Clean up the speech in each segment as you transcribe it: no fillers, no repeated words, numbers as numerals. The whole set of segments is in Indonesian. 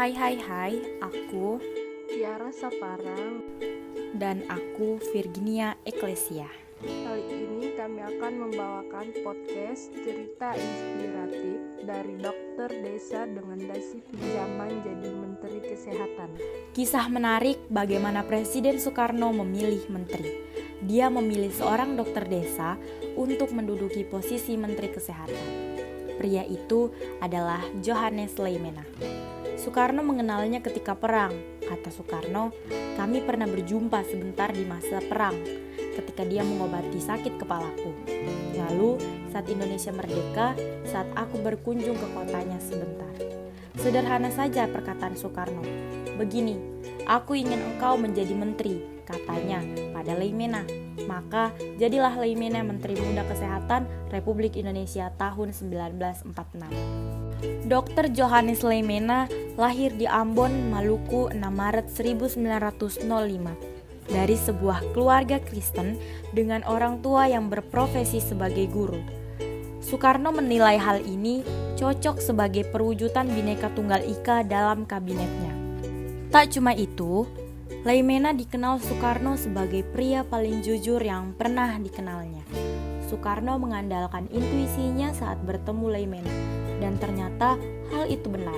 Hai, aku Tiara Saparang. dan aku Virginia Eklesia. Kali ini kami akan membawakan podcast cerita inspiratif dari dokter desa dengan dasi pinjaman jadi Menteri Kesehatan. Kisah menarik bagaimana Presiden Soekarno memilih menteri. Dia memilih seorang dokter desa untuk menduduki posisi Menteri Kesehatan. Pria itu adalah Johannes Leimena. Soekarno mengenalnya ketika perang. Kata Soekarno, kami pernah berjumpa sebentar di masa perang ketika dia mengobati sakit kepalaku. Lalu saat Indonesia merdeka, saat aku berkunjung ke kotanya sebentar. Sederhana saja perkataan Soekarno. Begini, aku ingin engkau menjadi menteri, katanya pada Leimena. Maka jadilah Leimena Menteri Muda Kesehatan Republik Indonesia tahun 1946. Dr. Johannes Leimena lahir di Ambon, Maluku 6 Maret 1905 dari sebuah keluarga Kristen dengan orang tua yang berprofesi sebagai guru. Soekarno menilai hal ini cocok sebagai perwujudan Bhinneka Tunggal Ika dalam kabinetnya. Tak cuma itu, Leimena dikenal Soekarno sebagai pria paling jujur yang pernah dikenalnya. Soekarno mengandalkan intuisinya saat bertemu Leimena, dan ternyata hal itu benar.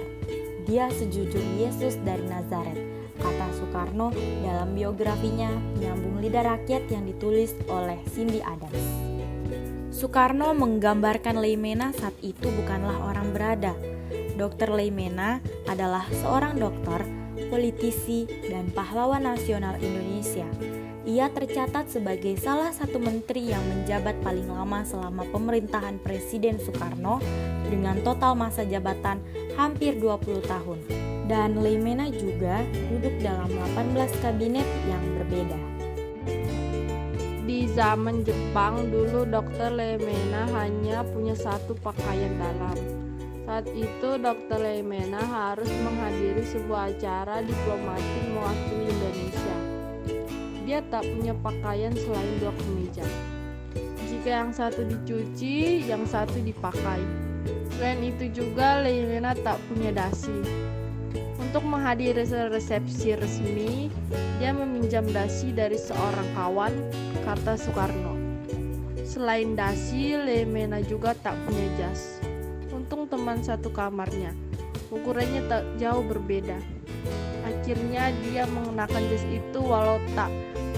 Dia sejujur Yesus dari Nazaret, kata Soekarno dalam biografinya Menyambung Lidah Rakyat yang ditulis oleh Cindy Adams. Soekarno menggambarkan Leimena saat itu bukanlah orang berada. Dr. Leimena adalah seorang dokter, politisi, dan pahlawan nasional Indonesia. Ia tercatat sebagai salah satu menteri yang menjabat paling lama selama pemerintahan Presiden Soekarno dengan total masa jabatan hampir 20 tahun. Dan Leimena juga duduk dalam 18 kabinet yang berbeda. Di zaman Jepang dulu Dr. Leimena hanya punya satu pakaian dalam. Saat itu Dr. Leimena harus menghadiri sebuah acara diplomatik mewakili Indonesia. Dia tak punya pakaian selain 2 kemeja. Jika yang satu dicuci, yang satu dipakai. Selain itu juga Leimena tak punya dasi. Untuk menghadiri resepsi resmi, dia meminjam dasi dari seorang kawan, kata Soekarno. Selain dasi, Leimena juga tak punya jas. Untung teman satu kamarnya, ukurannya tak jauh berbeda. Akhirnya dia mengenakan jas itu walau tak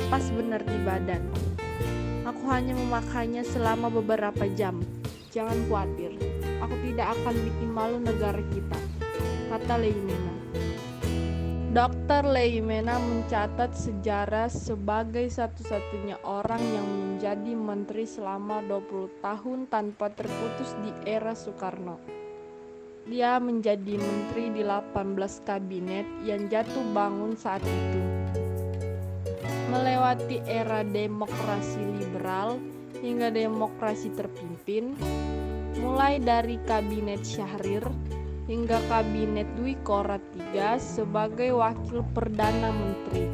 pas benar di badan. Aku hanya memakainya selama beberapa jam. Jangan khawatir, aku tidak akan bikin malu negara kita, kata Leimena. Dr. Leimena mencatat sejarah sebagai satu-satunya orang yang menjadi menteri selama 20 tahun tanpa terputus di era Soekarno. Dia menjadi menteri di 18 kabinet yang jatuh bangun saat itu. Melewati era demokrasi liberal hingga demokrasi terpimpin, mulai dari kabinet Syahrir hingga kabinet Dwi Korah III sebagai wakil Perdana Menteri.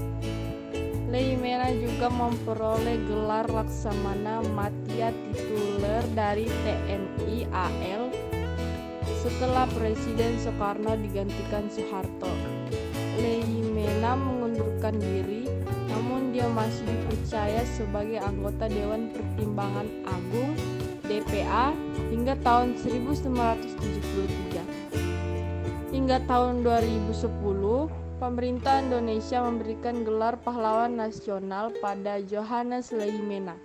Leimena juga memperoleh gelar Laksamana Madya Tituler dari TNI AL setelah Presiden Soekarno digantikan Soeharto. Leimena mengundurkan diri, namun dia masih dipercaya sebagai anggota Dewan Pertimbangan Agung DPA hingga tahun 1973. Hingga tahun 2010, pemerintah Indonesia memberikan gelar pahlawan nasional pada Johannes Leimena.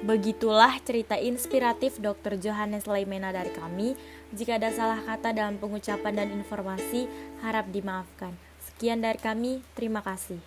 Begitulah cerita inspiratif Dr. Johannes Leimena dari kami. Jika ada salah kata dalam pengucapan dan informasi, harap dimaafkan. Sekian dari kami, terima kasih.